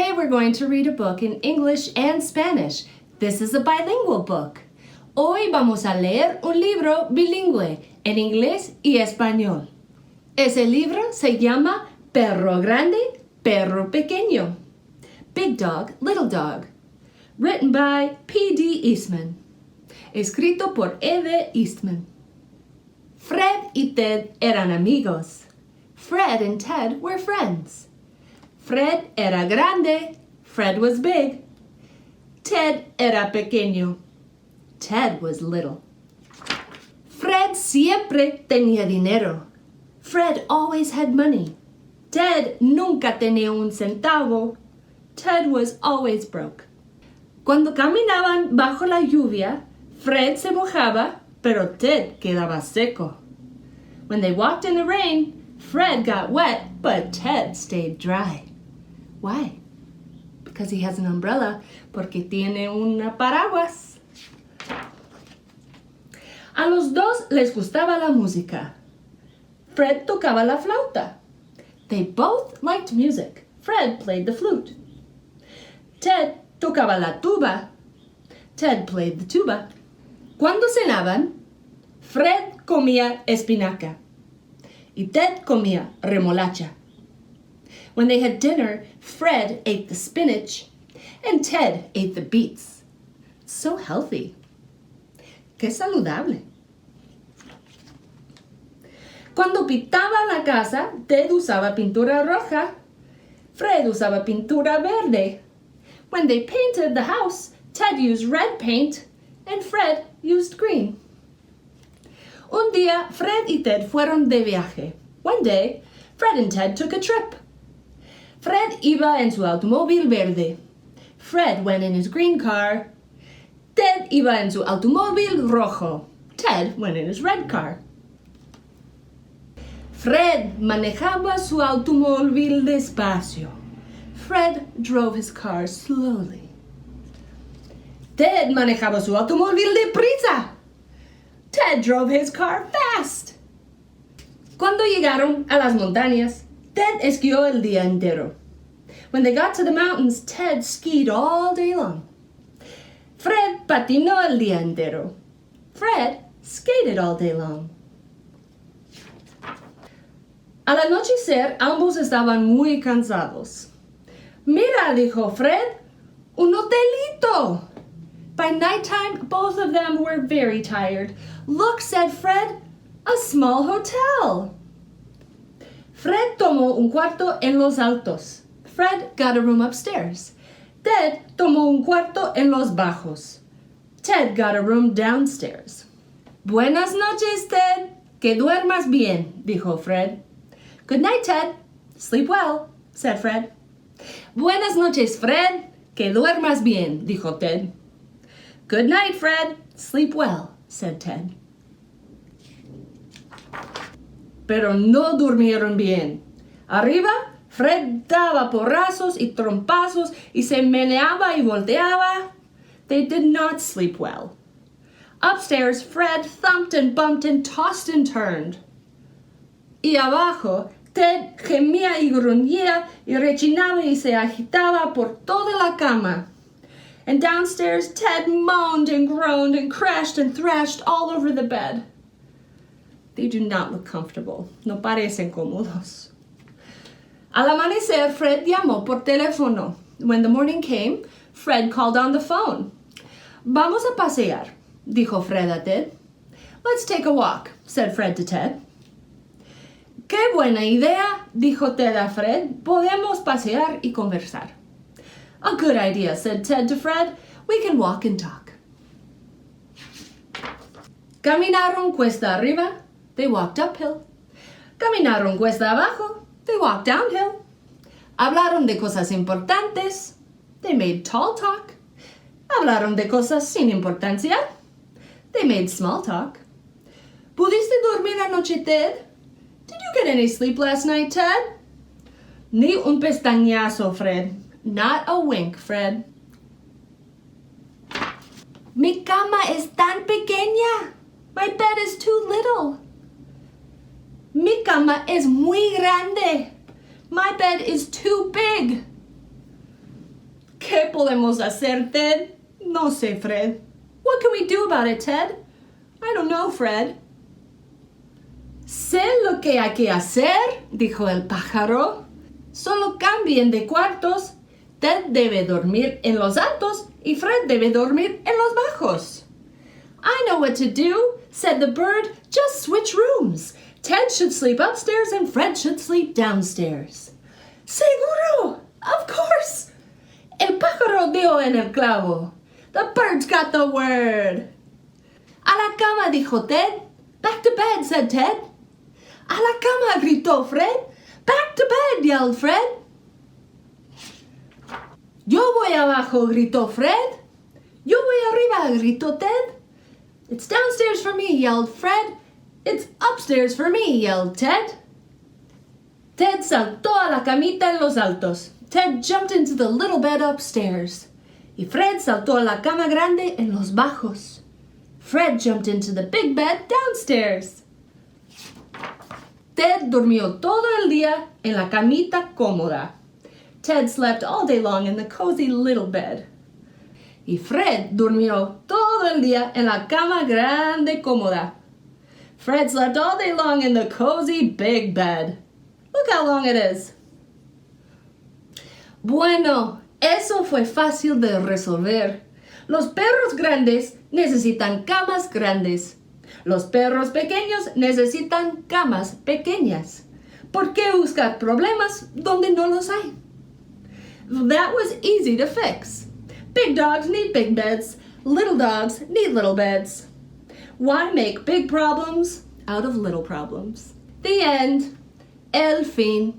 Today we're going to read a book in English and Spanish. This is a bilingual book. Hoy vamos a leer un libro bilingüe en inglés y español. Ese libro se llama Perro Grande Perro Pequeño. Big Dog, Little Dog. Written by P.D. Eastman. Escrito por E.D. Eastman. Fred y Ted eran amigos. Fred and Ted were friends. Fred era grande. Fred was big. Ted era pequeño. Ted was little. Fred siempre tenía dinero. Fred always had money. Ted nunca tenía un centavo. Ted was always broke. Cuando caminaban bajo la lluvia, Fred se mojaba, pero Ted quedaba seco. When they walked in the rain, Fred got wet, but Ted stayed dry. Why? Because he has an umbrella, porque tiene una paraguas. A los dos les gustaba la música. Fred tocaba la flauta. They both liked music. Fred played the flute. Ted tocaba la tuba. Ted played the tuba. Cuando cenaban, Fred comía espinaca y Ted comía remolacha. When they had dinner, Fred ate the spinach and Ted ate the beets. So healthy. Qué saludable. Cuando pintaba la casa, Ted usaba pintura roja. Fred usaba pintura verde. When they painted the house, Ted used red paint and Fred used green. Un día, Fred y Ted fueron de viaje. One day, Fred and Ted took a trip. Fred iba en su automóvil verde. Fred went in his green car. Ted iba en su automóvil rojo. Ted went in his red car. Fred manejaba su automóvil despacio. Fred drove his car slowly. Ted manejaba su automóvil deprisa. Ted drove his car fast. Cuando llegaron a las montañas, Ted esquió el día entero. When they got to the mountains, Ted skied all day long. Fred patinó el día entero. Fred skated all day long. Al anochecer, ambos estaban muy cansados. Mira, dijo Fred, un hotelito. By nighttime, both of them were very tired. Look, said Fred, a small hotel. Fred tomó un cuarto en los altos. Fred got a room upstairs. Ted tomó un cuarto en los bajos. Ted got a room downstairs. Buenas noches, Ted. Que duermas bien, dijo Fred. Good night, Ted. Sleep well, said Fred. Buenas noches, Fred. Que duermas bien, dijo Ted. Good night, Fred. Sleep well, said Ted. Pero no durmieron bien. Arriba, Fred daba porrazos y trompazos y se meneaba y volteaba. They did not sleep well. Upstairs, Fred thumped and bumped and tossed and turned. Y abajo, Ted gemía y gruñía y rechinaba y se agitaba por toda la cama. And downstairs, Ted moaned and groaned and crashed and thrashed all over the bed. They do not look comfortable. No parecen cómodos. Al amanecer, Fred llamó por teléfono. When the morning came, Fred called on the phone. Vamos a pasear, dijo Fred a Ted. Let's take a walk, said Fred to Ted. Qué buena idea, dijo Ted a Fred. Podemos pasear y conversar. A good idea, said Ted to Fred. We can walk and talk. Caminaron cuesta arriba. They walked uphill. Caminaron cuesta abajo. They walked downhill. Hablaron de cosas importantes. They made tall talk. Hablaron de cosas sin importancia. They made small talk. ¿Pudiste dormir anoche, Ted? Did you get any sleep last night, Ted? Ni un pestañazo, Fred. Not a wink, Fred. Mi cama es tan pequeña. My bed is too little. Mi cama es muy grande. My bed is too big. ¿Qué podemos hacer, Ted? No sé, Fred. What can we do about it, Ted? I don't know, Fred. Sé lo que hay que hacer, dijo el pájaro. Solo cambien de cuartos. Ted debe dormir en los altos y Fred debe dormir en los bajos. I know what to do, said the bird. Just switch rooms. Ted should sleep upstairs and Fred should sleep downstairs. Seguro! Of course! El pájaro dio en el clavo. The birds got the word. A la cama, dijo Ted. Back to bed, said Ted. A la cama, gritó Fred. Back to bed, yelled Fred. Yo voy abajo, gritó Fred. Yo voy arriba, gritó Ted. It's downstairs for me, yelled Fred. It's upstairs for me, yelled Ted. Ted saltó a la camita en los altos. Ted jumped into the little bed upstairs. Y Fred saltó a la cama grande en los bajos. Fred jumped into the big bed downstairs. Ted durmió todo el día en la camita cómoda. Ted slept all day long in the cozy little bed. Y Fred durmió todo el día en la cama grande cómoda. Fred slept all day long in the cozy big bed. Look how long it is. Bueno, eso fue fácil de resolver. Los perros grandes necesitan camas grandes. Los perros pequeños necesitan camas pequeñas. ¿Por qué buscar problemas donde no los hay? That was easy to fix. Big dogs need big beds. Little dogs need little beds. Why make big problems out of little problems? The end. El fin.